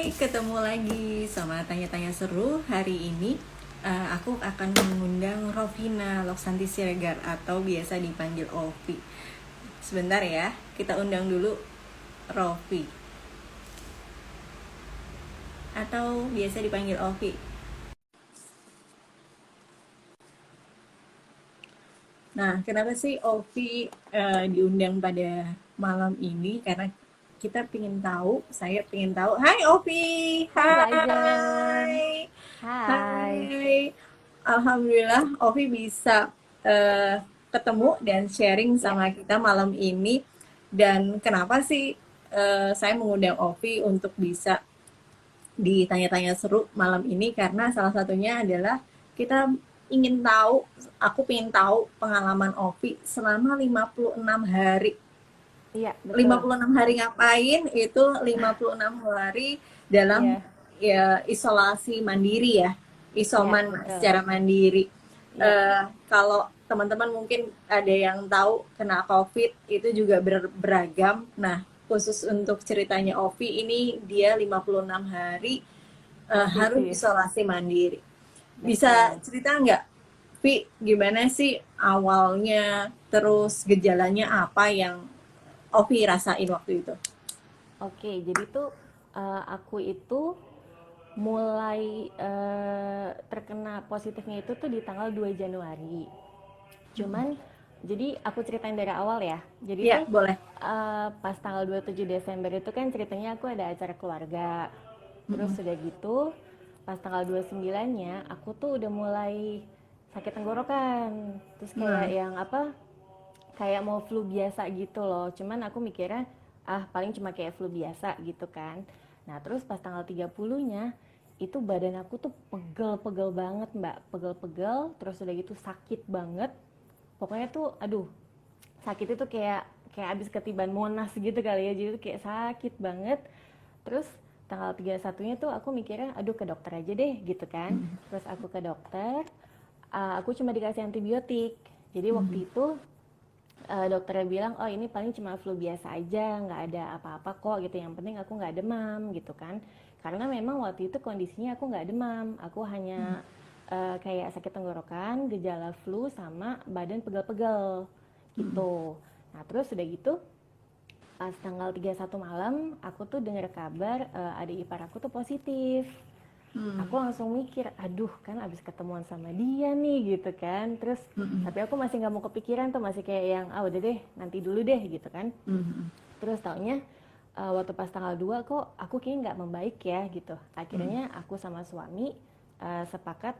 Ketemu lagi sama Tanya-Tanya Seru. Hari ini aku akan mengundang Rovina Loksanti Siregar atau biasa dipanggil Ovi. Sebentar ya, kita undang dulu Rovi atau biasa dipanggil Ovi. Nah, kenapa sih Ovi diundang pada malam ini? Karena kita pengen tahu, saya pengen tahu. Hai Ovi, Hai Mbak Ajeng, hai, hai. hai. Alhamdulillah Ovi bisa ketemu dan sharing Ya, sama kita malam ini. Dan kenapa sih saya mengundang Ovi untuk bisa ditanya-tanya seru malam ini? Karena salah satunya adalah kita ingin tahu, aku ingin tahu pengalaman Ovi selama 56 hari. iya lima betul. puluh enam hari ngapain? Itu 56 hari dalam Iya, ya, isolasi mandiri ya, iya isoman betul. secara mandiri. Iya, Kalau teman-teman mungkin ada yang tahu kena COVID itu juga beragam. Nah, khusus untuk ceritanya Ovi ini dia 56 hari harus positif. isolasi mandiri. Bisa Betul. cerita nggak, Vi, gimana sih awalnya, terus gejalanya apa yang Ovi rasain waktu itu? Oke, jadi tuh aku itu mulai terkena positifnya itu tuh di tanggal 2 Januari. Cuman jadi aku ceritain dari awal ya. Jadi Iya, tuh boleh. pas tanggal 27 Desember itu kan ceritanya aku ada acara keluarga. Terus Mm-mm. udah gitu, pas tanggal 29-nya aku tuh udah mulai sakit tenggorokan. Terus kayak Nah, yang apa? Kayak mau flu biasa gitu loh. Cuman aku mikirnya paling cuma kayak flu biasa gitu kan. Nah, terus pas tanggal 30-nya itu badan aku tuh pegel-pegel banget, Mbak. Pegel-pegel, terus udah gitu sakit banget. Pokoknya tuh aduh, sakit itu kayak kayak abis ketiban Monas gitu kali ya, jadi tuh kayak sakit banget. Terus tanggal 31-nya tuh aku mikirnya aduh ke dokter aja deh gitu kan. Terus aku ke dokter, aku cuma dikasih antibiotik. Jadi waktu itu dokternya bilang oh ini paling cuma flu biasa aja, nggak ada apa-apa kok gitu, yang penting aku nggak demam gitu kan. Karena memang waktu itu kondisinya aku nggak demam, aku hanya kayak sakit tenggorokan, gejala flu sama badan pegel-pegel gitu. Nah terus udah gitu pas tanggal 31 malam aku tuh dengar kabar adik ipar aku tuh positif. Aku langsung mikir, aduh kan abis ketemuan sama dia nih gitu kan. Terus tapi aku masih nggak mau kepikiran tuh, masih kayak yang udah deh nanti dulu deh gitu kan. Terus taunya waktu pas tanggal 2 kok aku kayaknya nggak membaik ya gitu. Akhirnya aku sama suami sepakat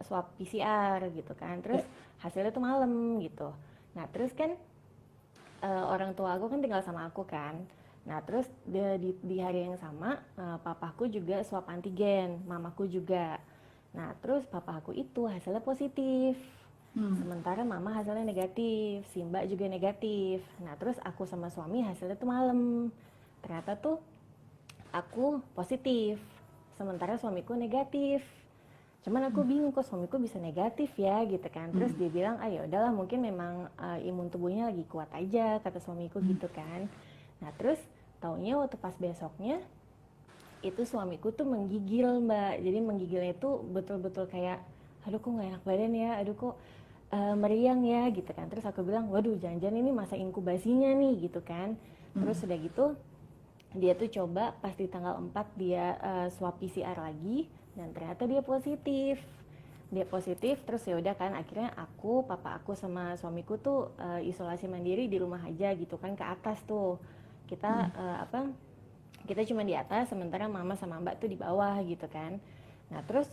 swab PCR gitu kan. Terus ya. hasilnya tuh malam gitu. Nah terus kan orang tua aku kan tinggal sama aku kan. Nah terus di hari yang sama papaku juga swab antigen, mamaku juga. Nah terus papaku itu hasilnya positif. Sementara mama hasilnya negatif, si mbak juga negatif. Nah terus aku sama suami hasilnya tuh malam. Ternyata tuh aku positif, sementara suamiku negatif. Cuman aku bingung kok suamiku bisa negatif ya gitu kan. Terus dia bilang ya udahlah mungkin memang imun tubuhnya lagi kuat aja kata suamiku gitu kan. Nah terus taunya waktu pas besoknya itu suamiku tuh menggigil, Mbak. Jadi menggigilnya itu betul-betul kayak aduh kok nggak enak badan ya, aduh kok meriang ya gitu kan. Terus aku bilang waduh jangan-jangan ini masa inkubasinya nih gitu kan. Terus udah gitu dia tuh coba pas di tanggal 4 dia swab PCR lagi dan ternyata dia positif. Dia positif terus ya udah kan akhirnya aku, papa aku sama suamiku tuh isolasi mandiri di rumah aja gitu kan, ke atas tuh. Kita kita cuma di atas sementara mama sama mbak tuh di bawah gitu kan. Nah, terus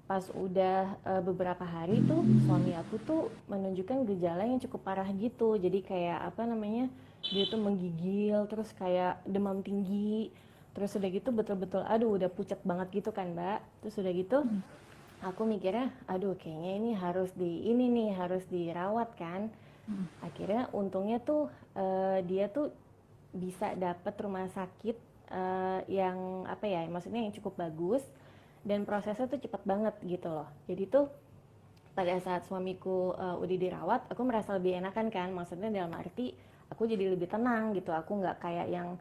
pas udah beberapa hari tuh suami aku tuh menunjukkan gejala yang cukup parah gitu. Jadi kayak apa namanya? Dia tuh menggigil, terus kayak demam tinggi. Terus udah gitu betul-betul aduh udah pucat banget gitu kan, Mbak. Terus udah gitu aku mikirnya aduh kayaknya ini harus ini nih harus dirawat kan. Akhirnya untungnya tuh dia tuh bisa dapat rumah sakit yang apa ya, maksudnya yang cukup bagus dan prosesnya tuh cepet banget gitu loh. Jadi tuh pada saat suamiku udah dirawat, aku merasa lebih enakan kan, maksudnya dalam arti aku jadi lebih tenang gitu. Aku nggak kayak yang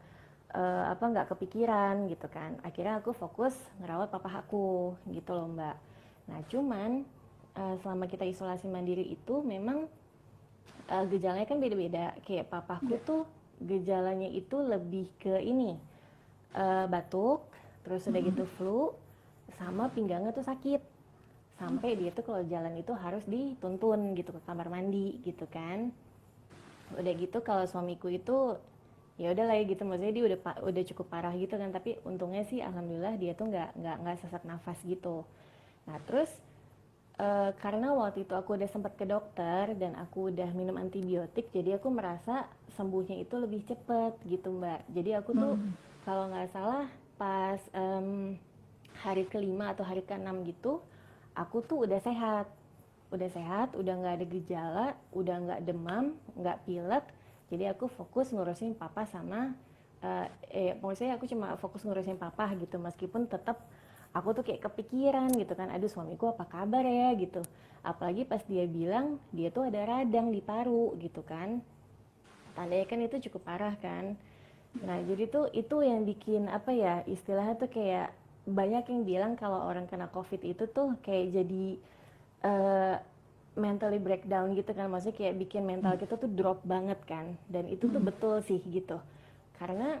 apa nggak kepikiran gitu kan. Akhirnya aku fokus ngerawat papa aku gitu loh Mbak. Nah cuman selama kita isolasi mandiri itu memang gejalanya kan beda-beda. Kayak papaku Ya. tuh gejalanya itu lebih ke ini, batuk, terus udah gitu flu, sama pinggangnya tuh sakit. Sampai dia tuh kalau jalan itu harus dituntun gitu ke kamar mandi gitu kan. Udah gitu kalau suamiku itu ya udah lah ya gitu, maksudnya dia udah cukup parah gitu kan, tapi untungnya sih alhamdulillah dia tuh nggak sesak nafas gitu. Nah terus karena waktu itu aku udah sempat ke dokter dan aku udah minum antibiotik, jadi aku merasa sembuhnya itu lebih cepet gitu Mbak. Jadi aku tuh kalau nggak salah pas hari kelima atau hari keenam gitu, aku tuh udah sehat, udah nggak ada gejala, udah nggak demam, nggak pilek. Jadi aku fokus ngurusin papa sama maksudnya aku cuma fokus ngurusin papa gitu, meskipun tetap aku tuh kayak kepikiran gitu kan, aduh suamiku apa kabar ya gitu. Apalagi pas dia bilang dia tuh ada radang di paru gitu kan, tandanya kan itu cukup parah kan. Nah jadi tuh itu yang bikin apa ya, istilahnya tuh kayak banyak yang bilang kalau orang kena covid itu tuh kayak jadi eh, mentally breakdown gitu kan, maksudnya kayak bikin mental kita tuh drop banget kan, dan itu tuh betul sih gitu. Karena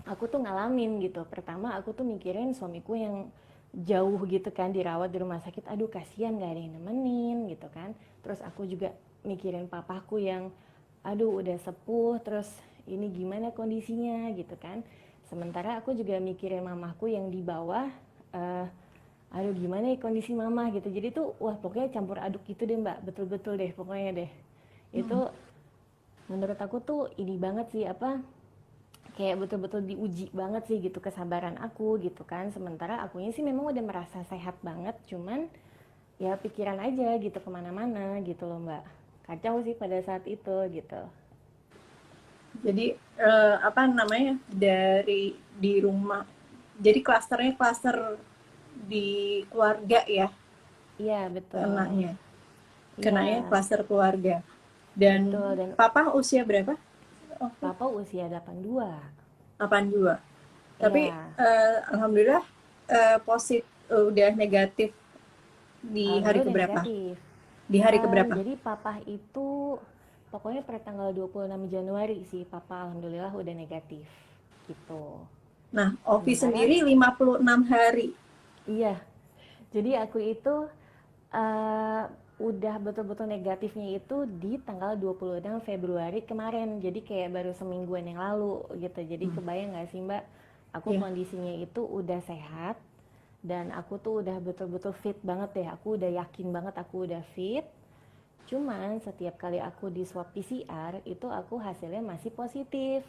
aku tuh ngalamin gitu. Pertama aku tuh mikirin suamiku yang jauh gitu kan dirawat di rumah sakit, aduh kasihan gak ada yang nemenin gitu kan. Terus aku juga mikirin papaku yang aduh udah sepuh, terus ini gimana kondisinya gitu kan. Sementara aku juga mikirin mamaku yang di bawah, eh, aduh gimana ya kondisi mama gitu. Jadi tuh wah pokoknya campur aduk gitu deh Mbak, betul-betul deh pokoknya deh. Itu menurut aku tuh ini banget sih apa, kayak betul-betul diuji banget sih gitu kesabaran aku gitu kan. Sementara akunya sih memang udah merasa sehat banget, cuman ya pikiran aja gitu kemana-mana gitu loh Mbak. Kacau sih pada saat itu gitu. Jadi apa namanya, dari di rumah, jadi klasternya klaster di keluarga ya, Iya betul. kenanya kenanya Iya klaster keluarga. Dan betul, dan papa usia berapa? Oke, papa usia 82. 82. Tapi Iya, alhamdulillah positif, udah negatif di hari alhamdulillah udah keberapa? negatif. Di hari keberapa? Jadi papa itu pokoknya per tanggal 26 Januari sih papa alhamdulillah udah negatif gitu. Nah, Ovi Sementara sendiri 56 hari. iya, jadi aku itu eh, udah betul-betul negatifnya itu di tanggal 26 Februari kemarin. Jadi kayak baru semingguan yang lalu gitu. Jadi kebayang gak sih Mbak, aku Ya. kondisinya itu udah sehat dan aku tuh udah betul-betul fit banget deh. Aku udah yakin banget aku udah fit. Cuman setiap kali aku di swab PCR itu aku hasilnya masih positif.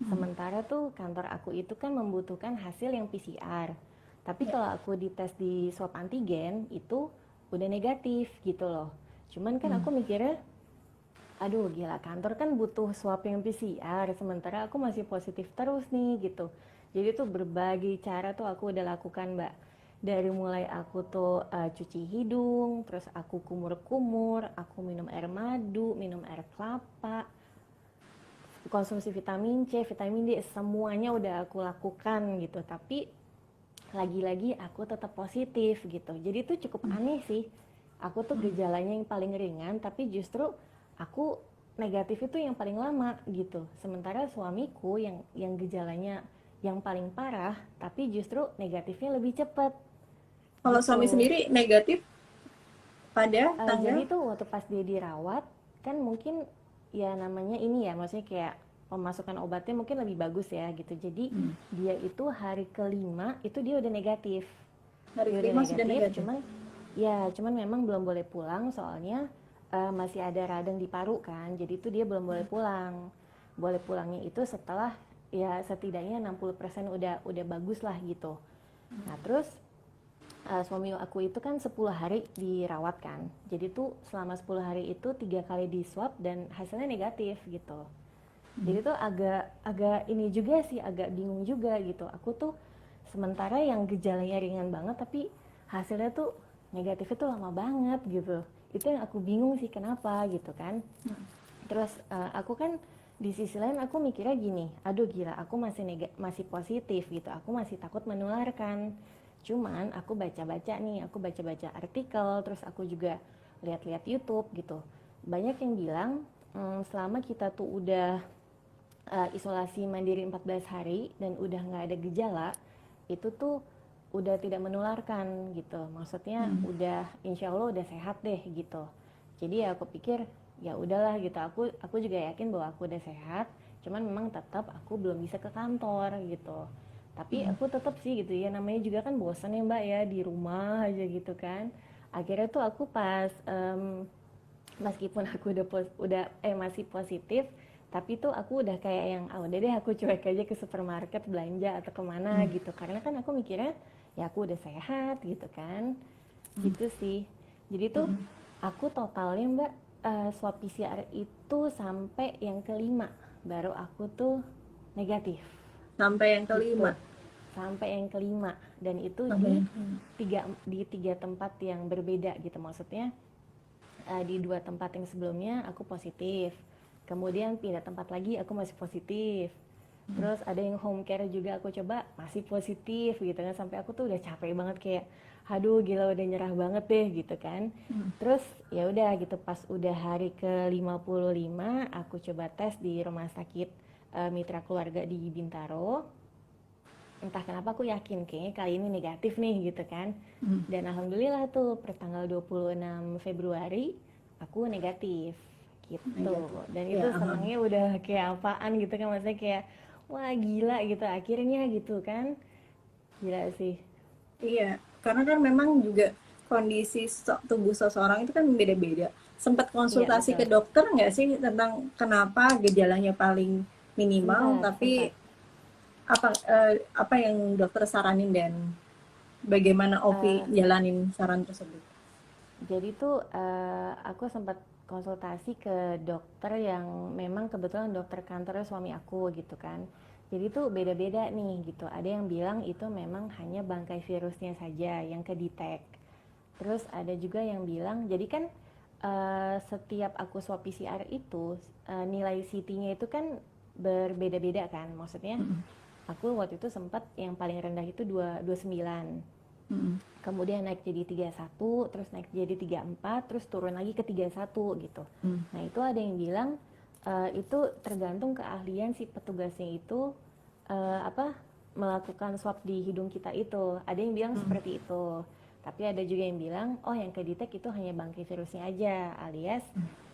Sementara tuh kantor aku itu kan membutuhkan hasil yang PCR. Tapi Ya. kalau aku dites di swab antigen itu udah negatif gitu loh. Cuman kan aku mikirnya, aduh gila kantor kan butuh swab yang PCR, sementara aku masih positif terus nih gitu. Jadi tuh berbagai cara tuh aku udah lakukan Mbak. Dari mulai aku tuh cuci hidung, terus aku kumur-kumur, aku minum air madu, minum air kelapa, konsumsi vitamin C, vitamin D, semuanya udah aku lakukan gitu. Tapi lagi-lagi aku tetap positif gitu. Jadi itu cukup aneh sih. Aku tuh gejalanya yang paling ringan, tapi justru aku negatif itu yang paling lama gitu. Sementara suamiku yang gejalanya yang paling parah, tapi justru negatifnya lebih cepat Kalau suami gitu. sendiri negatif pada Jadi tanggal. tuh waktu pas dia dirawat kan mungkin ya namanya ini ya, maksudnya kayak pemasukan obatnya mungkin lebih bagus ya gitu. Jadi dia itu hari kelima itu dia udah negatif. Hari Dia udah kelima sudah negatif, negatif. cuman memang belum boleh pulang soalnya masih ada radang di paru kan. Jadi itu dia belum boleh pulang. Boleh pulangnya itu setelah ya setidaknya 60% udah bagus lah gitu. Nah, terus suami aku itu kan 10 hari dirawat kan. Jadi tuh selama 10 hari itu 3 kali di swab dan hasilnya negatif gitu. Jadi tuh agak agak ini juga sih, agak bingung juga gitu. Aku tuh sementara yang gejalanya ringan banget tapi hasilnya tuh negatif itu lama banget gitu. Itu yang aku bingung sih kenapa gitu kan. Terus aku kan Di sisi lain aku mikirnya gini, aduh gila, aku masih positif gitu, aku masih takut menularkan. Cuman aku baca-baca nih, aku baca-baca artikel, terus aku juga lihat-lihat YouTube gitu. Banyak yang bilang selama kita tuh udah isolasi mandiri 14 hari dan udah nggak ada gejala, itu tuh udah tidak menularkan gitu. Maksudnya udah insya Allah udah sehat deh gitu. Jadi ya aku pikir ya udahlah gitu. Aku juga yakin bahwa aku udah sehat. Cuman memang tetap aku belum bisa ke kantor gitu. Tapi aku tetap sih gitu ya, namanya juga kan bosan ya Mbak ya di rumah aja gitu kan. Akhirnya tuh aku pas meskipun aku udah masih positif, tapi tuh aku udah kayak yang udah deh aku cuek aja ke supermarket belanja atau kemana gitu, karena kan aku mikirnya ya aku udah sehat gitu kan, gitu sih. Jadi tuh aku totalnya Mbak swab PCR itu sampai yang kelima baru aku tuh negatif Sampai yang gitu, kelima. sampai yang kelima, dan itu Sampai yang kelima. di tiga tempat yang berbeda gitu. Maksudnya di dua tempat yang sebelumnya aku positif, kemudian pindah tempat lagi aku masih positif, terus ada yang home care juga aku coba masih positif gitu kan, sampai aku tuh udah capek banget kayak aduh gila udah nyerah banget deh gitu kan. Terus ya udah gitu pas udah hari ke 55 aku coba tes di rumah sakit Mitra Keluarga di Bintaro. Entah kenapa aku yakin kayaknya kali ini negatif nih gitu kan. Dan alhamdulillah tuh per tanggal 26 Februari aku negatif gitu. Negatif. Dan itu Ya, senangnya udah kayak apaan gitu kan, maksudnya kayak wah gila gitu akhirnya gitu kan. Gila sih. iya. Karena kan memang juga kondisi tubuh seseorang itu kan beda-beda. Sempat Iya konsultasi ke betul. dokter nggak sih tentang kenapa gejalanya paling minimal, Sempat, tapi sempat. apa yang dokter saranin dan bagaimana Ovi Eh, jalanin saran tersebut? Jadi tuh aku sempat konsultasi ke dokter yang memang kebetulan dokter kantornya suami aku gitu kan. Jadi tuh beda-beda nih gitu. Ada yang bilang itu memang hanya bangkai virusnya saja yang kedetek. Terus ada juga yang bilang, jadi kan setiap aku swab PCR itu nilai CT-nya itu kan berbeda-beda kan. Maksudnya aku waktu itu sempat yang paling rendah itu 29, kemudian naik jadi 31, terus naik jadi 34, terus turun lagi ke 31 gitu. Nah itu ada yang bilang itu tergantung keahlian si petugasnya itu apa melakukan swab di hidung kita itu. Ada yang bilang seperti itu. Tapi ada juga yang bilang, oh yang kedetek itu hanya bangkai virusnya aja, alias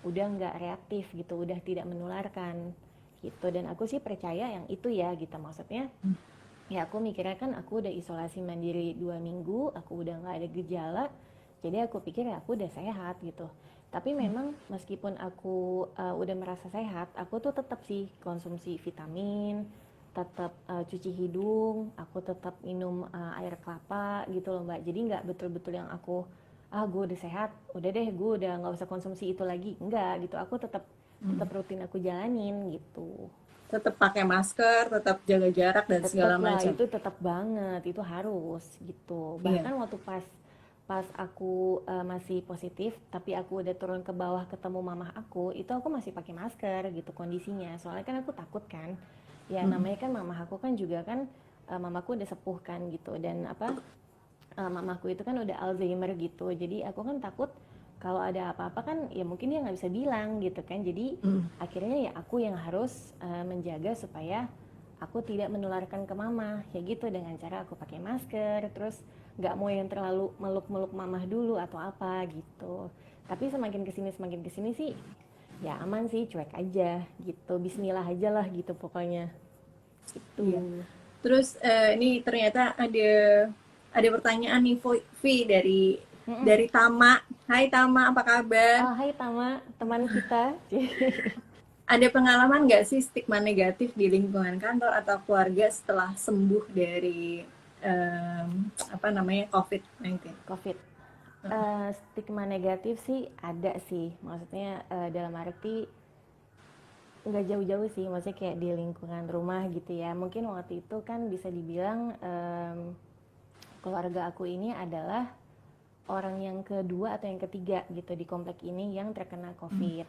udah nggak reaktif gitu, udah tidak menularkan gitu. Dan aku sih percaya yang itu ya gitu, maksudnya ya aku mikirnya kan aku udah isolasi mandiri 2 minggu, aku udah nggak ada gejala, jadi aku pikir ya aku udah sehat gitu. Tapi memang meskipun aku udah merasa sehat, aku tuh tetap sih konsumsi vitamin, tetap cuci hidung, aku tetap minum air kelapa gitu loh Mbak. Jadi nggak betul-betul yang aku gue udah sehat, udah deh gue udah nggak usah konsumsi itu lagi, enggak gitu. Aku tetap tetap rutin aku jalanin gitu. Tetap pakai masker, tetap jaga jarak dan Tetep segala lah, macam. itu tetap banget, itu harus gitu. Iya. Bahkan waktu pas pas aku masih positif, tapi aku udah turun ke bawah ketemu mamah aku, itu aku masih pakai masker gitu kondisinya. Soalnya kan aku takut kan, ya namanya kan mamah aku kan juga kan mamaku udah sepuh kan gitu, dan apa mamaku itu kan udah Alzheimer gitu. Jadi aku kan takut kalau ada apa-apa kan ya mungkin dia nggak bisa bilang gitu kan. Jadi akhirnya ya aku yang harus menjaga supaya aku tidak menularkan ke mama ya gitu, dengan cara aku pakai masker, terus nggak mau yang terlalu meluk-meluk mamah dulu atau apa gitu. Tapi semakin kesini sih ya aman sih, cuek aja gitu, Bismillah aja lah gitu pokoknya Iya. gitu. Terus ini ternyata ada pertanyaan nih Vi Mm-mm. dari Tama. Hai Tama, apa kabar? Oh hai Tama, teman kita. Ada pengalaman nggak sih stigma negatif di lingkungan kantor atau keluarga setelah sembuh dari em, apa namanya COVID-19? COVID. Stigma negatif sih ada sih, maksudnya dalam arti nggak jauh-jauh sih, maksudnya kayak di lingkungan rumah gitu ya. Mungkin waktu itu kan bisa dibilang keluarga aku ini adalah orang yang kedua atau yang ketiga gitu di komplek ini yang terkena COVID.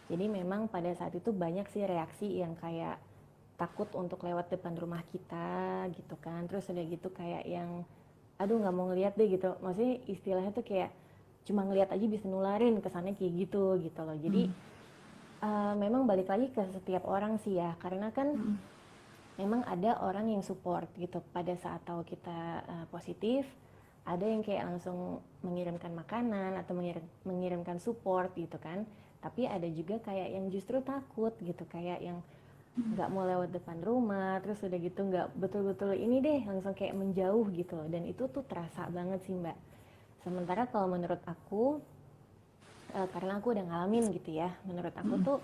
Jadi memang pada saat itu banyak sih reaksi yang kayak takut untuk lewat depan rumah kita gitu kan. Terus udah gitu kayak yang aduh nggak mau ngeliat deh gitu. Maksudnya istilahnya tuh kayak cuma ngeliat aja bisa nularin kesannya kayak gitu loh. Jadi memang balik lagi ke setiap orang sih ya, karena kan memang ada orang yang support gitu pada saat tahu kita positif, ada yang kayak langsung mengirimkan makanan atau mengirimkan support gitu kan. Tapi ada juga kayak yang justru takut gitu, kayak yang nggak mau lewat depan rumah, terus udah gitu nggak betul-betul ini deh, langsung kayak menjauh gitu loh. Dan itu tuh terasa banget sih Mbak. Sementara kalau menurut aku, karena aku udah ngalamin gitu ya, menurut aku tuh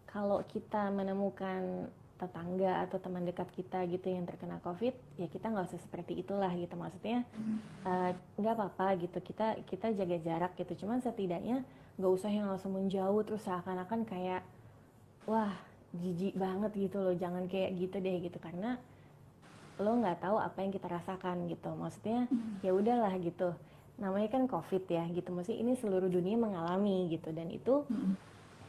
kalau kita menemukan tetangga atau teman dekat kita gitu yang terkena COVID, ya kita nggak usah seperti itulah gitu. Maksudnya nggak apa-apa gitu, kita jaga jarak gitu. Cuman setidaknya nggak usah yang langsung menjauh terus seakan-akan kayak wah jijik banget gitu loh. Jangan kayak gitu deh gitu, karena lo nggak tahu apa yang kita rasakan gitu. Maksudnya ya udahlah gitu, namanya kan COVID ya gitu. Maksudnya ini seluruh dunia mengalami gitu, dan itu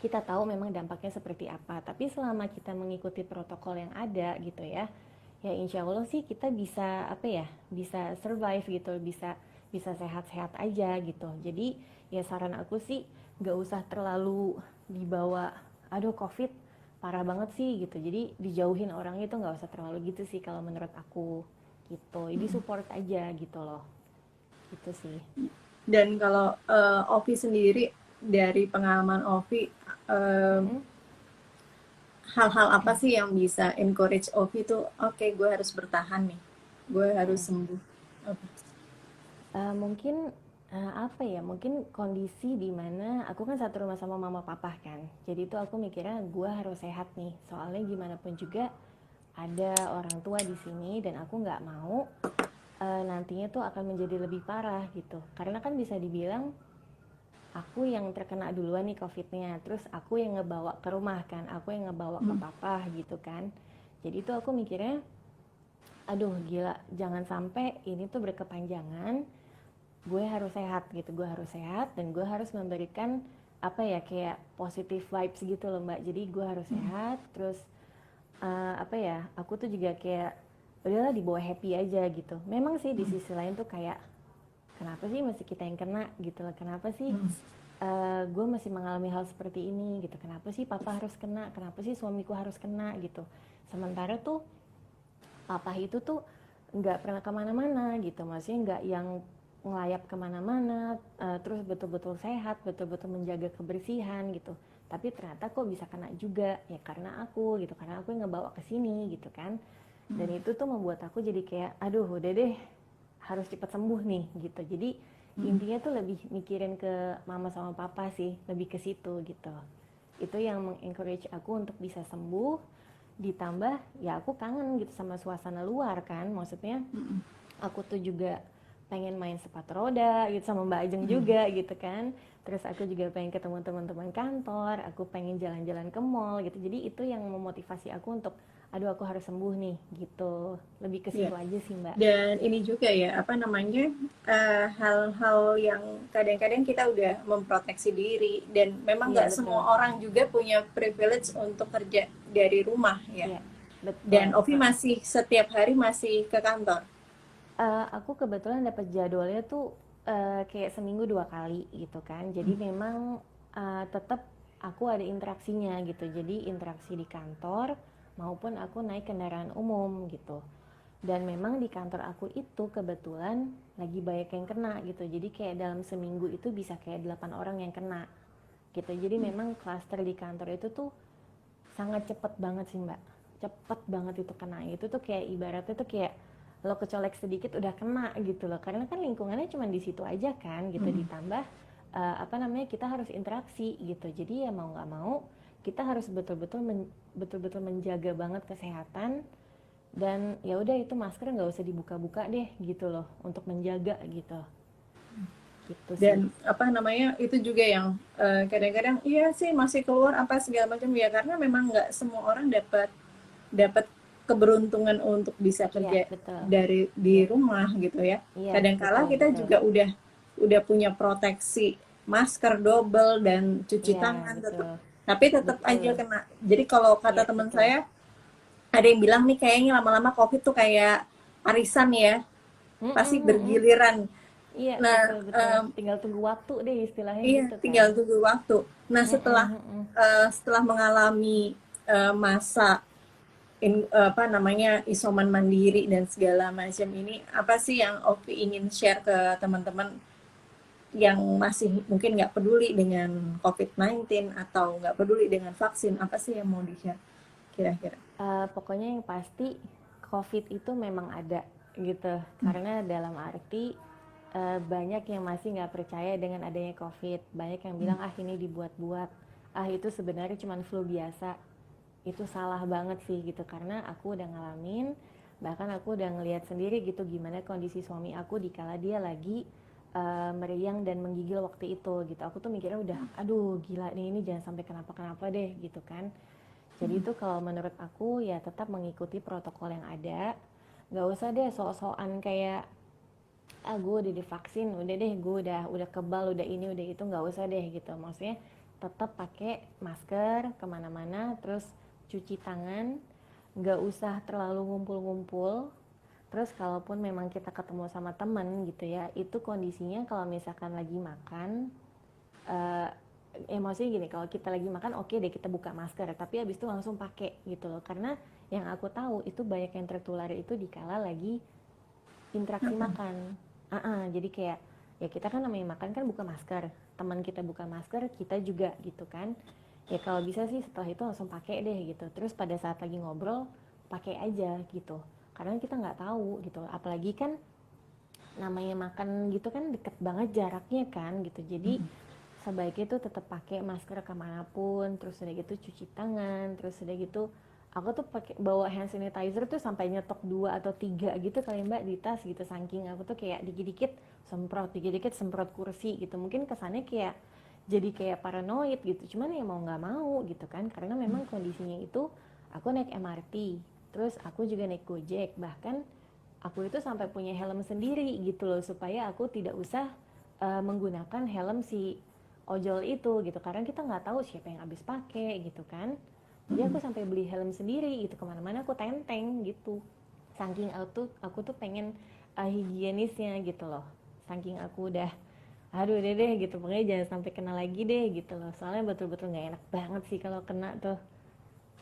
kita tahu memang dampaknya seperti apa. Tapi selama kita mengikuti protokol yang ada gitu ya, ya insya Allah sih kita bisa apa ya, bisa survive gitu, bisa bisa sehat-sehat aja gitu. Jadi ya saran aku sih nggak usah terlalu dibawa, aduh COVID parah banget sih gitu. Jadi dijauhin orang itu nggak usah terlalu gitu sih kalau menurut aku gitu. Jadi support aja gitu loh. Itu sih. Dan kalau Ovi sendiri, dari pengalaman Ovi, Mm-mm. hal-hal apa sih yang bisa encourage Ovi tuh, oke, gue harus bertahan nih, gue harus Mm-mm. sembuh. Apa? Mungkin apa ya? Mungkin kondisi di mana aku kan satu rumah sama mama papa kan. Jadi itu aku mikirnya gue harus sehat nih. Soalnya gimana pun juga ada orang tua di sini dan aku nggak mau nantinya tuh akan menjadi lebih parah gitu. Karena kan bisa dibilang aku yang terkena duluan nih COVID-nya, terus aku yang ngebawa ke rumah kan, aku yang ngebawa ke papa gitu kan. Jadi itu aku mikirnya, aduh gila, jangan sampai ini tuh berkepanjangan. Gue harus sehat gitu, gue harus sehat dan gue harus memberikan apa ya, kayak positive vibes gitu loh Mbak. Jadi gue harus sehat, terus apa ya, aku tuh juga kayak udahlah dibawa happy aja gitu. Memang sih di sisi lain tuh kayak kenapa sih masih kita yang kena gitu loh, kenapa sih gue masih mengalami hal seperti ini gitu, kenapa sih papa harus kena, kenapa sih suamiku harus kena gitu. Sementara tuh papa itu tuh nggak pernah kemana-mana gitu, maksudnya nggak yang ngelayap kemana-mana, terus betul-betul sehat, betul-betul menjaga kebersihan gitu. Tapi ternyata kok bisa kena juga ya karena aku gitu, karena aku yang ngebawa ke sini gitu kan. Dan itu tuh membuat aku jadi kayak aduh udah deh, harus cepat sembuh nih gitu. Jadi intinya tuh lebih mikirin ke mama sama papa sih, lebih ke situ gitu. Itu yang mengencourage aku untuk bisa sembuh. Ditambah ya aku kangen gitu sama suasana luar kan, maksudnya aku tuh juga pengen main sepatu roda gitu sama Mbak Ajeng juga gitu kan. Terus aku juga pengen ketemu teman-teman kantor, aku pengen jalan-jalan ke mall gitu. Jadi itu yang memotivasi aku untuk aduh aku harus sembuh nih gitu. Lebih ke situ Iya. aja sih Mbak. Dan ini juga ya, apa namanya, hal-hal yang kadang-kadang kita udah memproteksi diri, dan memang Iya nggak betul. semua orang juga punya privilege untuk kerja dari rumah ya. Iya betul. Dan Ovi masih setiap hari masih ke kantor. Aku kebetulan dapat jadwalnya tuh kayak seminggu 2 kali gitu kan. Jadi memang tetap aku ada interaksinya gitu. Jadi interaksi di kantor maupun aku naik kendaraan umum gitu. Dan memang di kantor aku itu kebetulan lagi banyak yang kena gitu. Jadi kayak dalam seminggu itu bisa kayak 8 orang yang kena gitu. Jadi memang klaster di kantor itu tuh sangat cepet banget sih Mbak. Cepet banget itu kena. Itu tuh kayak ibaratnya tuh kayak lo kecolek sedikit udah kena gitu loh. Karena kan lingkungannya cuma di situ aja kan gitu. Ditambah apa namanya, kita harus interaksi gitu. Jadi ya mau nggak mau kita harus betul-betul menjaga banget kesehatan. Dan ya udah itu masker nggak usah dibuka-buka deh gitu loh untuk menjaga gitu. Gitu sih. Dan apa namanya, itu juga yang kadang-kadang iya sih masih keluar apa segala macam ya, karena memang nggak semua orang dapat dapat keberuntungan untuk bisa Iya kerja betul. dari di Iya. rumah gitu ya. Iya Kadangkala betul kita betul. juga udah punya proteksi masker double dan cuci Iya tangan tetap betul. tapi tetap aja betul. kena. Jadi kalau kata Iya, teman betul. saya, ada yang bilang nih kayaknya lama-lama COVID tuh kayak arisan ya, Mm-mm, pasti mm-mm. bergiliran. Iya, Nah, betul, betul. Tinggal tunggu waktu deh istilahnya iya, gitu kan. tinggal tunggu waktu. Nah, Mm-mm, mm-mm. setelah mengalami masa apa namanya isoman mandiri dan segala macam ini, apa sih yang Ovi ingin share ke teman-teman yang masih mungkin nggak peduli dengan COVID-19 atau nggak peduli dengan vaksin? Apa sih yang mau di-share kira-kira? Pokoknya yang pasti COVID itu memang ada gitu. Karena dalam arti banyak yang masih nggak percaya dengan adanya COVID. Banyak yang bilang ah ini dibuat-buat. Ah itu sebenarnya cuma flu biasa. Itu salah banget sih gitu karena aku udah ngalamin, bahkan aku udah ngelihat sendiri gitu gimana kondisi suami aku dikala dia lagi meriang dan menggigil waktu itu gitu. Aku tuh mikirnya udah aduh gila nih ini jangan sampai kenapa-kenapa deh gitu kan. Jadi itu kalau menurut aku ya tetap mengikuti protokol yang ada. Gak usah deh sok-sokan kayak ah gue udah divaksin, udah deh gue udah kebal, udah ini udah itu, nggak usah deh gitu. Maksudnya tetap pakai masker kemana-mana, terus cuci tangan, nggak usah terlalu ngumpul-ngumpul. Terus kalaupun memang kita ketemu sama temen gitu ya, itu kondisinya kalau misalkan lagi makan, eh maksudnya gini, kalau kita lagi makan oke deh kita buka masker, tapi habis itu langsung pakai gitu loh. Karena yang aku tahu itu banyak yang tertular itu dikala lagi interaksi makan. Jadi kayak ya kita kan namanya makan kan buka masker, teman kita buka masker, kita juga gitu kan. Ya kalau bisa sih setelah itu langsung pakai deh gitu. Terus pada saat lagi ngobrol pakai aja gitu. Karena kita nggak tahu gitu. Apalagi kan namanya makan gitu kan deket banget jaraknya kan gitu. Jadi sebaiknya tuh tetap pakai masker kemanapun, terus udah gitu cuci tangan, terus udah gitu aku tuh pakai bawa hand sanitizer tuh sampai nyetok 2 atau 3 gitu kali mbak di tas gitu, saking aku tuh kayak dikit-dikit semprot kursi gitu. Mungkin kesannya kayak jadi kayak paranoid gitu, cuman ya mau nggak mau gitu kan, karena memang kondisinya itu aku naik MRT, terus aku juga naik Gojek, bahkan aku itu sampai punya helm sendiri gitu loh supaya aku tidak usah menggunakan helm si ojol itu gitu, karena kita nggak tahu siapa yang habis pakai gitu kan. Jadi aku sampai beli helm sendiri gitu, kemana-mana aku tenteng gitu, saking aku tuh pengen higienisnya gitu loh, saking aku udah aduh deh gitu, pokoknya jangan sampai kena lagi deh gitu loh, soalnya betul-betul nggak enak banget sih kalau kena tuh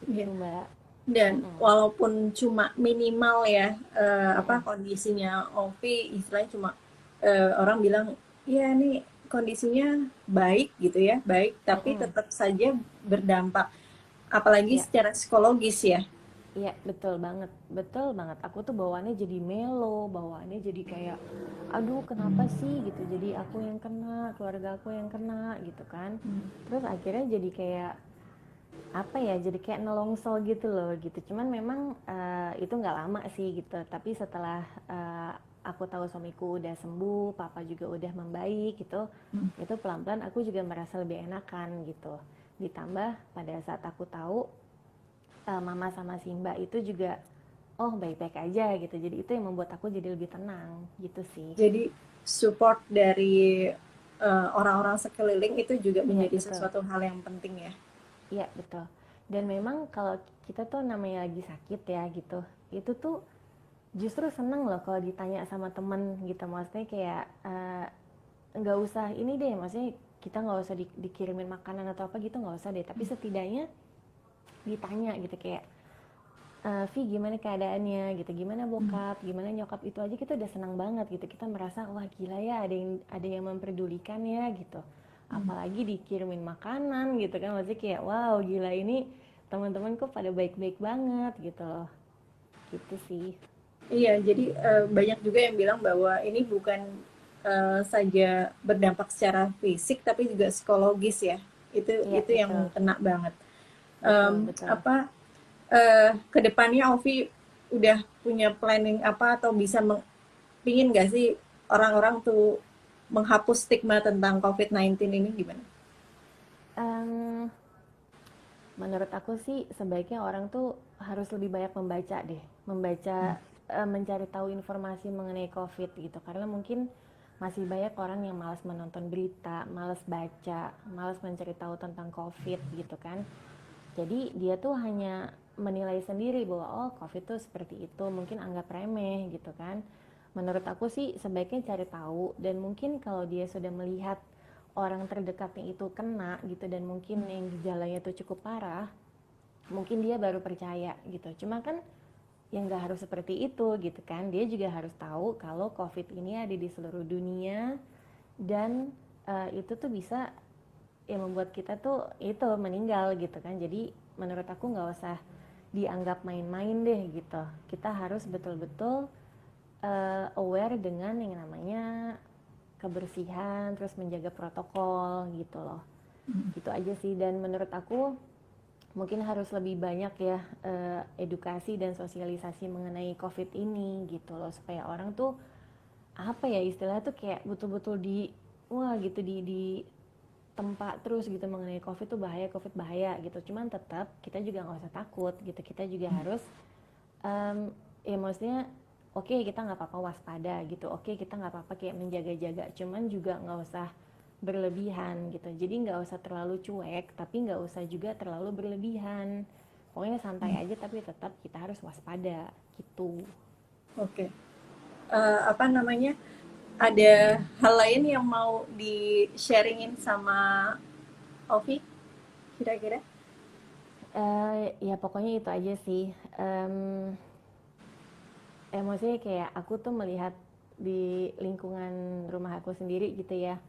Iya. itu mbak. Dan Mm-mm. walaupun cuma minimal ya, apa Mm-mm. kondisinya Ovi, istilahnya cuma orang bilang ya ini kondisinya baik gitu ya, baik, tapi Mm-mm. tetap saja berdampak, apalagi Ya. secara psikologis ya. Iya, betul banget, betul banget. Aku tuh bawaannya jadi melo, bawaannya jadi kayak, aduh kenapa sih gitu. Jadi aku yang kena, keluarga aku yang kena gitu kan. Terus akhirnya jadi kayak apa ya? Jadi kayak nelongsel gitu loh gitu. Cuman memang itu nggak lama sih gitu. Tapi setelah aku tahu suamiku udah sembuh, papa juga udah membaik gitu, itu pelan-pelan aku juga merasa lebih enakan gitu. Ditambah pada saat aku tahu mama sama si mbak itu juga oh baik-baik aja gitu, jadi itu yang membuat aku jadi lebih tenang gitu sih. Jadi support dari orang-orang sekeliling itu juga Iya menjadi betul, sesuatu hal yang penting ya. iya betul. Dan memang kalau kita tuh namanya lagi sakit ya gitu, itu tuh justru seneng loh kalau ditanya sama temen gitu, maksudnya kayak nggak usah ini deh, maksudnya kita nggak usah dikirimin makanan atau apa gitu, nggak usah deh, tapi setidaknya ditanya gitu kayak Vi gimana keadaannya gitu, gimana bokap, gimana nyokap, itu aja kita udah senang banget gitu, kita merasa wah gila ya ada yang memperdulikan ya gitu, apalagi dikirimin makanan gitu kan, maksudnya kayak wow gila ini teman-teman kok pada baik-baik banget gitu loh, gitu sih. Iya, jadi banyak juga yang bilang bahwa ini bukan saja berdampak secara fisik tapi juga psikologis ya. Iya Itu yang betul, kena banget. betul, betul. Apa kedepannya Ovi udah punya planning apa atau bisa pingin nggak sih orang-orang tuh menghapus stigma tentang COVID-19 ini gimana? Em, Menurut aku sih sebaiknya orang tuh harus lebih banyak membaca deh, mencari tahu informasi mengenai COVID gitu, karena mungkin masih banyak orang yang malas menonton berita, malas baca, malas mencari tahu tentang COVID gitu kan. Jadi dia tuh hanya menilai sendiri bahwa oh COVID tuh seperti itu, mungkin anggap remeh gitu kan. Menurut aku sih sebaiknya cari tahu, dan mungkin kalau dia sudah melihat orang terdekatnya itu kena gitu dan mungkin yang gejalanya tuh cukup parah, mungkin dia baru percaya gitu. Cuma kan yang nggak harus seperti itu gitu kan. Dia juga harus tahu kalau COVID ini ada di seluruh dunia, dan itu tuh bisa ya membuat kita tuh itu meninggal gitu kan. Jadi menurut aku nggak usah dianggap main-main deh gitu. Kita harus betul-betul aware dengan yang namanya kebersihan, terus menjaga protokol gitu loh. Gitu aja sih. Dan menurut aku mungkin harus lebih banyak ya edukasi dan sosialisasi mengenai COVID ini gitu loh, supaya orang tuh apa ya istilahnya tuh kayak betul-betul di wah gitu di tempat terus gitu mengenai COVID tuh bahaya, COVID bahaya gitu. Cuman tetap kita juga nggak usah takut gitu. Kita juga harus ya maksudnya oke, kita nggak apa-apa waspada gitu. Oke, kita nggak apa-apa kayak menjaga-jaga. Cuman juga nggak usah berlebihan gitu. Jadi nggak usah terlalu cuek, tapi nggak usah juga terlalu berlebihan. Pokoknya santai aja, tapi tetap kita harus waspada gitu. Oke. Apa namanya? Ada hal lain yang mau di-sharingin sama Ovi kira-kira? Ya pokoknya itu aja sih. Maksudnya kayak aku tuh melihat di lingkungan rumah aku sendiri gitu ya.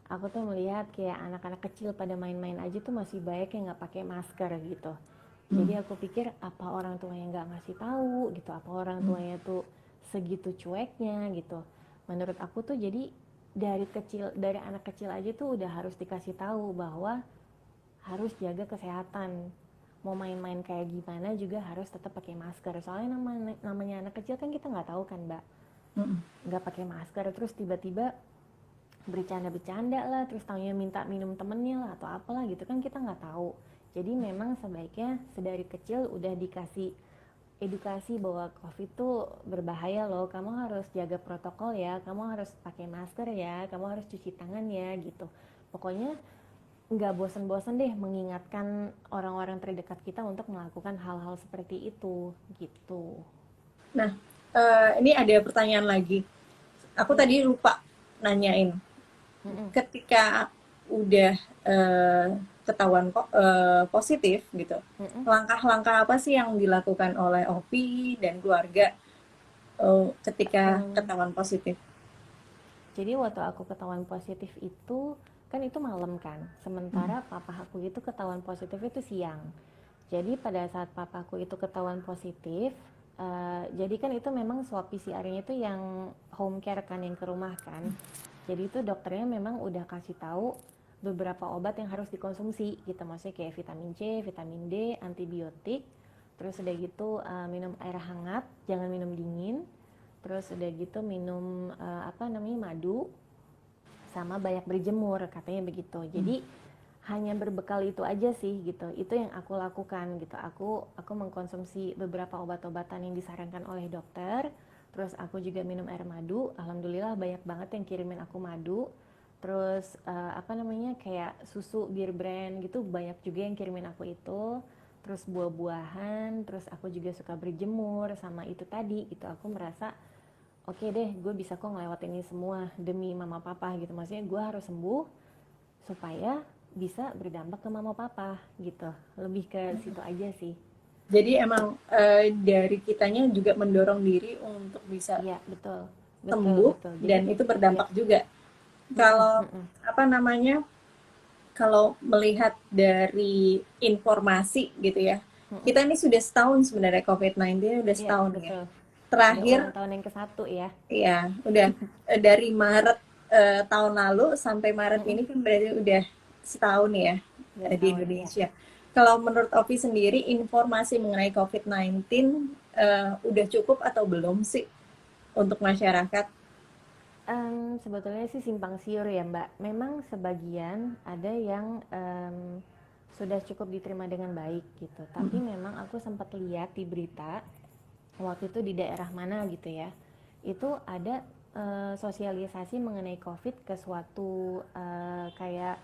Aku tuh melihat kayak anak-anak kecil pada main-main aja tuh masih banyak yang nggak pakai masker gitu. Jadi aku pikir apa orang tuanya nggak ngasih tahu gitu, apa orang tuanya tuh segitu cueknya gitu. Menurut aku tuh jadi dari kecil, dari anak kecil aja tuh udah harus dikasih tahu bahwa harus jaga kesehatan. Mau main-main kayak gimana juga harus tetap pakai masker. Soalnya namanya anak kecil kan kita nggak tahu kan, Mbak. Nggak pakai masker terus tiba-tiba bercanda-bercanda lah, terus taunya minta minum temennya lah atau apalah gitu kan, kita nggak tahu. Jadi memang sebaiknya sedari kecil udah dikasih edukasi bahwa COVID tuh berbahaya loh, kamu harus jaga protokol ya, kamu harus pakai masker ya, kamu harus cuci tangan ya gitu. Pokoknya nggak bosan-bosan deh mengingatkan orang-orang terdekat kita untuk melakukan hal-hal seperti itu gitu. Nah, ini ada pertanyaan lagi. Aku Mm-mm. tadi lupa nanyain. Mm-mm. Ketika udah ketahuan kok positif gitu, Mm-mm. langkah-langkah apa sih yang dilakukan oleh Ovi dan keluarga ketika Um, ketahuan positif? Jadi waktu aku ketahuan positif itu kan itu malam kan. Sementara papa aku itu ketahuan positif itu siang. Jadi pada saat papaku itu ketahuan positif, jadi kan itu memang swab PCR-nya itu yang home care kan, yang ke rumah kan. Jadi itu dokternya memang udah kasih tahu beberapa obat yang harus dikonsumsi gitu. Maksudnya kayak vitamin C, vitamin D, antibiotik. Terus udah gitu minum air hangat, jangan minum dingin. Terus udah gitu minum apa namanya madu, sama banyak berjemur katanya begitu. Jadi hanya berbekal itu aja sih gitu. Itu yang aku lakukan gitu. Aku mengkonsumsi beberapa obat-obatan yang disarankan oleh dokter. Terus aku juga minum air madu. Alhamdulillah banyak banget yang kirimin aku madu. Terus apa namanya kayak susu bir brand gitu banyak juga yang kirimin aku itu. Terus buah-buahan. Terus aku juga suka berjemur sama itu tadi gitu. Aku merasa oke deh, gue bisa kok ngelewatin ini semua demi mama papa gitu. Maksudnya gue harus sembuh supaya bisa berdampak ke mama papa gitu. Lebih ke situ aja sih. Jadi emang dari kitanya juga mendorong diri untuk bisa Iya, betul. Betul, sembuh betul. Jadi dan itu ya, berdampak juga. mm-mm, Kalau mm-mm, apa namanya, kalau melihat dari informasi gitu ya, mm-mm. kita ini sudah setahun sebenarnya COVID-19 udah Iya, setahun ya. betul. Udah Terakhir ulang tahun yang ke-1 ya. ya udah dari Maret tahun lalu sampai Maret Mm-mm. ini kan berarti udah setahun ya Udah di setahun ya. Indonesia. Kalau menurut Ovi sendiri informasi mengenai COVID-19 udah cukup atau belum sih untuk masyarakat? Sebetulnya sih simpang siur ya Mbak. Memang sebagian ada yang sudah cukup diterima dengan baik gitu. Tapi memang aku sempat lihat di berita waktu itu di daerah mana gitu ya. Itu ada sosialisasi mengenai COVID ke suatu kayak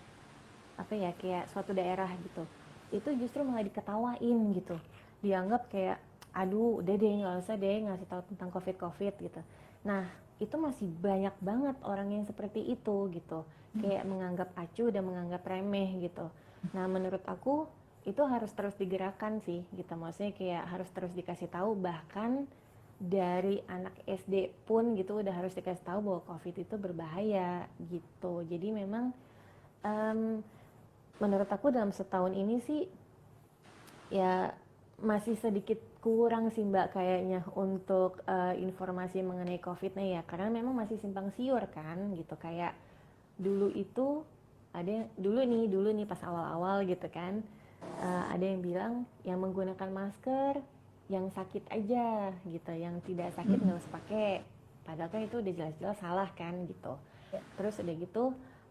apa ya, kayak suatu daerah gitu, itu justru malah diketawain gitu, dianggap kayak aduh udah deh nggak usah deh ngasih tahu tentang covid gitu. Nah itu masih banyak banget orang yang seperti itu gitu, kayak menganggap acuh dan menganggap remeh gitu. Nah menurut aku itu harus terus digerakkan sih gitu, maksudnya kayak harus terus dikasih tahu, bahkan dari anak SD pun gitu udah harus dikasih tahu bahwa covid itu berbahaya gitu. Jadi memang um, menurut aku dalam setahun ini sih ya masih sedikit kurang sih Mbak kayaknya untuk informasi mengenai COVID-nya ya, karena memang masih simpang siur kan gitu. Kayak dulu itu dulu nih pas awal-awal gitu kan, ada yang bilang yang menggunakan masker yang sakit aja gitu, yang tidak sakit nggak usah pakai, padahal kan itu udah jelas-jelas salah kan gitu. Terus udah gitu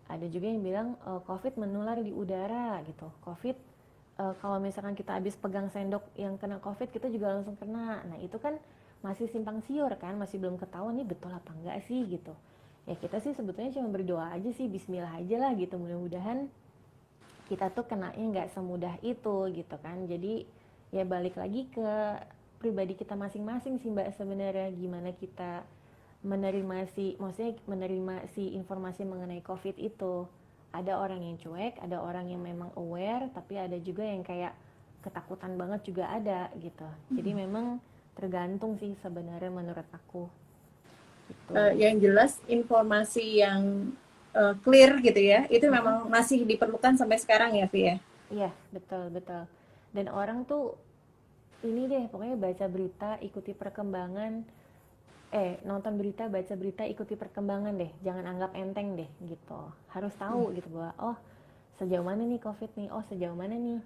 ada juga yang bilang COVID menular di udara gitu. COVID kalau misalkan kita habis pegang sendok yang kena COVID kita juga langsung kena. Nah itu kan masih simpang siur kan, masih belum ketahuan nih betul apa enggak sih gitu. Ya kita sih sebetulnya cuma berdoa aja sih, Bismillah aja lah gitu. Mudah-mudahan kita tuh kenanya nggak semudah itu gitu kan. Jadi ya balik lagi ke pribadi kita masing-masing sih Mbak sebenarnya, gimana kita maksudnya menerima si informasi mengenai COVID itu. Ada orang yang cuek, ada orang yang memang aware, tapi ada juga yang kayak ketakutan banget juga ada gitu. Jadi memang tergantung sih sebenarnya menurut aku gitu. Yang jelas informasi yang clear gitu ya, itu memang masih diperlukan sampai sekarang ya, Vi ya. Iya, betul betul. Dan orang tuh ini deh, pokoknya baca berita, ikuti perkembangan, nonton berita, baca berita, ikuti perkembangan deh. Jangan anggap enteng deh gitu. Harus tahu gitu bahwa oh sejauh mana nih COVID nih, oh sejauh mana nih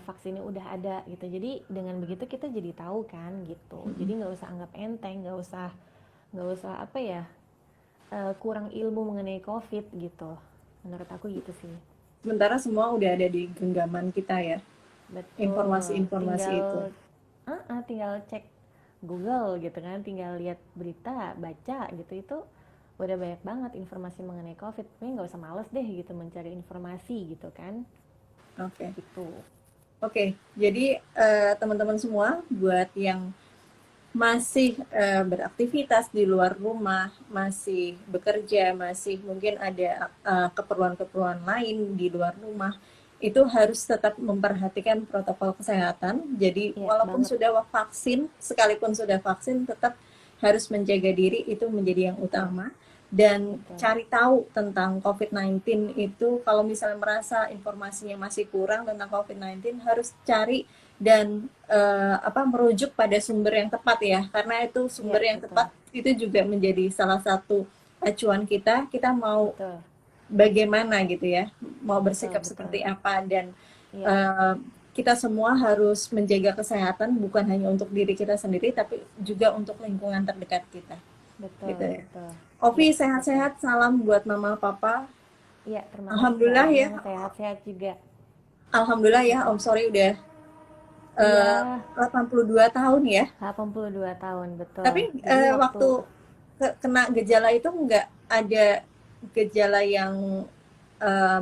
vaksinnya udah ada gitu. Jadi dengan begitu kita jadi tahu kan gitu. Jadi nggak usah anggap enteng, nggak usah apa ya, kurang ilmu mengenai COVID gitu. Menurut aku gitu sih. Sementara semua udah ada di genggaman kita ya, Betul. informasi-informasi itu. Tinggal cek Google gitu kan, tinggal lihat berita, baca gitu, itu udah banyak banget informasi mengenai COVID. Tapi nggak usah males deh gitu mencari informasi gitu kan. Oke. Gitu. Oke, jadi teman-teman semua buat yang masih beraktivitas di luar rumah, masih bekerja, masih mungkin ada keperluan-keperluan lain di luar rumah, itu harus tetap memperhatikan protokol kesehatan. Jadi Iya walaupun banget. sudah vaksin, sekalipun sudah vaksin, tetap harus menjaga diri, itu menjadi yang Betul. utama. Dan Betul. cari tahu tentang COVID-19 itu, kalau misalnya merasa informasinya masih kurang tentang COVID-19, harus cari dan merujuk pada sumber yang tepat ya, karena itu Iya sumber yang betul. tepat itu juga menjadi salah satu acuan kita mau Betul. bagaimana gitu ya, mau Betul. bersikap Betul. seperti apa. Dan Iya. uh, kita semua harus menjaga kesehatan bukan hanya untuk diri kita sendiri tapi juga untuk lingkungan terdekat kita Betul. gitu ya. Betul. Iya Ovi, betul. sehat-sehat, salam buat mama papa. Iya, terima kasih Mbak Alhamdulillah ya, Retno, sehat-sehat juga. alhamdulillah ya Om, sorry udah uh, Iya, 82 tahun ya. 82 tahun betul. Tapi Jadi waktu waktu kena gejala itu nggak ada gejala yang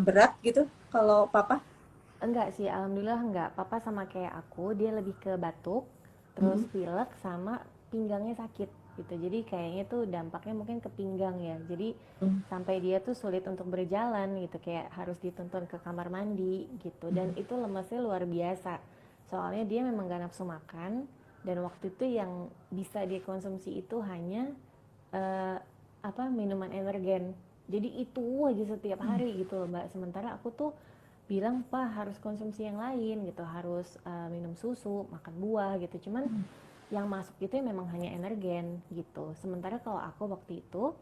berat gitu kalau papa? enggak sih, alhamdulillah enggak. Papa sama kayak aku, dia lebih ke batuk, terus Hmm. pilek sama pinggangnya sakit gitu. Jadi kayaknya tuh dampaknya mungkin ke pinggang ya. Jadi sampai dia tuh sulit untuk berjalan gitu, kayak harus dituntun ke kamar mandi gitu. Dan itu lemesnya luar biasa. Soalnya dia memang gak nafsu makan, dan waktu itu yang bisa dia konsumsi itu hanya eh, minuman energen. Jadi itu aja setiap hari gitu loh Mbak. Sementara aku tuh bilang Pak harus konsumsi yang lain gitu, harus minum susu, makan buah gitu. Cuman yang masuk itu ya memang hanya energen gitu. Sementara kalau aku waktu itu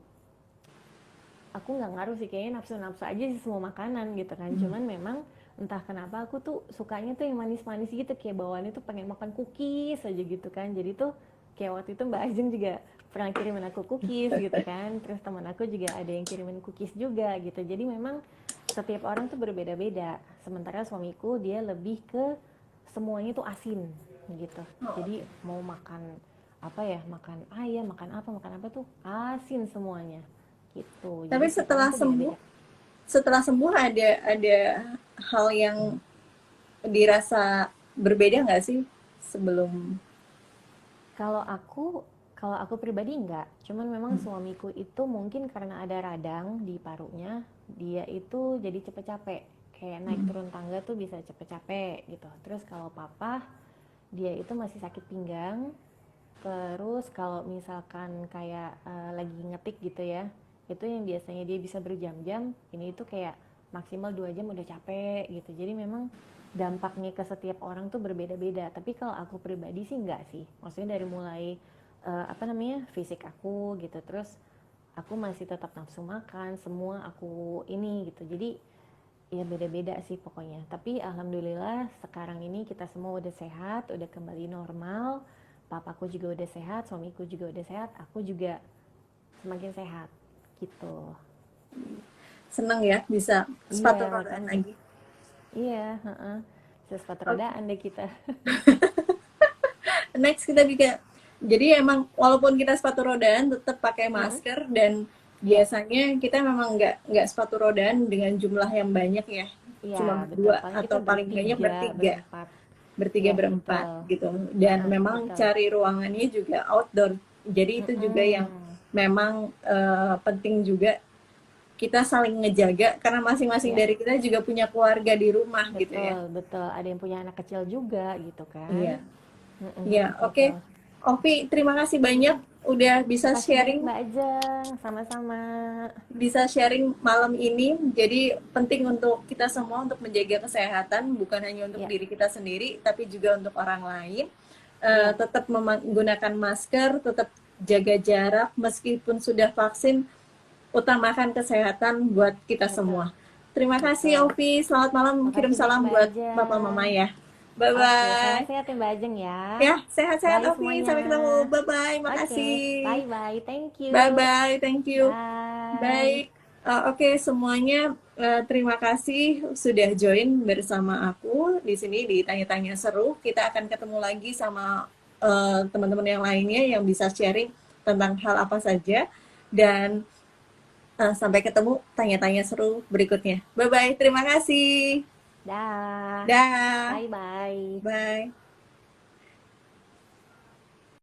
aku nggak ngaruh sih, kayaknya nafsu-nafsu aja sih semua makanan gitu kan. Cuman memang entah kenapa aku tuh sukanya tuh yang manis-manis gitu, kayak bawaannya tuh pengen makan cookies aja gitu kan. Jadi tuh kayak waktu itu Mbak Ajeng juga pernah kirimin aku cookies gitu kan, terus teman aku juga ada yang kirimin cookies juga gitu. Jadi memang setiap orang tuh berbeda-beda. Sementara suamiku dia lebih ke semuanya tuh asin gitu. Jadi mau makan apa ya, makan ayam, makan apa tuh asin semuanya gitu. Tapi Jadi setiap orang tuh beda-beda. setelah sembuh ada hal yang dirasa berbeda nggak sih sebelum? Kalau aku kalau aku pribadi enggak, cuman memang suamiku itu mungkin karena ada radang di parunya, dia itu jadi cepet capek. Kayak naik turun tangga tuh bisa cepet capek gitu. Terus kalau papa, dia itu masih sakit pinggang. Terus kalau misalkan kayak lagi ngetik gitu ya, itu yang biasanya dia bisa berjam-jam, ini itu kayak maksimal 2 jam udah capek gitu. Jadi memang dampaknya ke setiap orang tuh berbeda-beda. Tapi kalau aku pribadi sih enggak sih. Maksudnya dari mulai apa namanya fisik aku gitu, terus aku masih tetap nafsu makan, semua aku ini gitu. Jadi ya beda-beda sih pokoknya. Tapi alhamdulillah sekarang ini kita semua udah sehat, udah kembali normal. Papaku juga udah sehat, suamiku juga udah sehat, aku juga semakin sehat gitu. Seneng ya bisa Iya sepatu rodaan makanya. lagi. Iya, heeh. Sepatu Oke. rodaan deh kita. Next kita bisa, jadi emang walaupun kita sepatu rodaan tetap pakai Mm-mm. masker, dan Iya, biasanya kita memang nggak sepatu rodaan dengan jumlah yang banyak ya, iya cuma betul. berdua Paling kita atau paling banyak bertiga, bertiga, berempat. bertiga Iya berempat betul. gitu. Dan Heeh, memang betul. cari ruangannya juga outdoor, jadi itu juga yang Mm-mm. memang penting juga, kita saling ngejaga karena masing-masing Iya, dari kita juga punya keluarga di rumah gitu ya. betul, betul. Ada yang punya anak kecil juga gitu kan. Iya. Mm-mm, Iya, oke. betul. Ovi, terima kasih banyak udah Makasih banyak Mbak Ajeng, sama-sama. bisa sharing malam ini. Jadi penting untuk kita semua untuk menjaga kesehatan, bukan hanya untuk Ya, diri kita sendiri, tapi juga untuk orang lain. iya, Tetap menggunakan masker, tetap jaga jarak, meskipun sudah vaksin, utamakan kesehatan buat kita semua. betul, Terima kasih, betul. Ovi. Selamat malam. Kirim Makasih banyak salam Mbak buat Papa Ajeng. Mama ya. Oke, Bye-bye. sehat-sehat ya Mbak Ajeng ya. Ya, sehat-sehat, Bye Ovi. semuanya. Sampai ketemu. Bye-bye. Oke, Makasih. bye-bye. Thank you. Bye-bye. Thank you. Bye. Baik. Oke, semuanya, terima kasih sudah join bersama aku di sini di Tanya-Tanya Seru. Kita akan ketemu lagi sama teman-teman yang lainnya yang bisa sharing tentang hal apa saja. Dan sampai ketemu Tanya-Tanya Seru berikutnya. Bye-bye. Terima kasih. Dah. Dah. Bye-bye. Bye.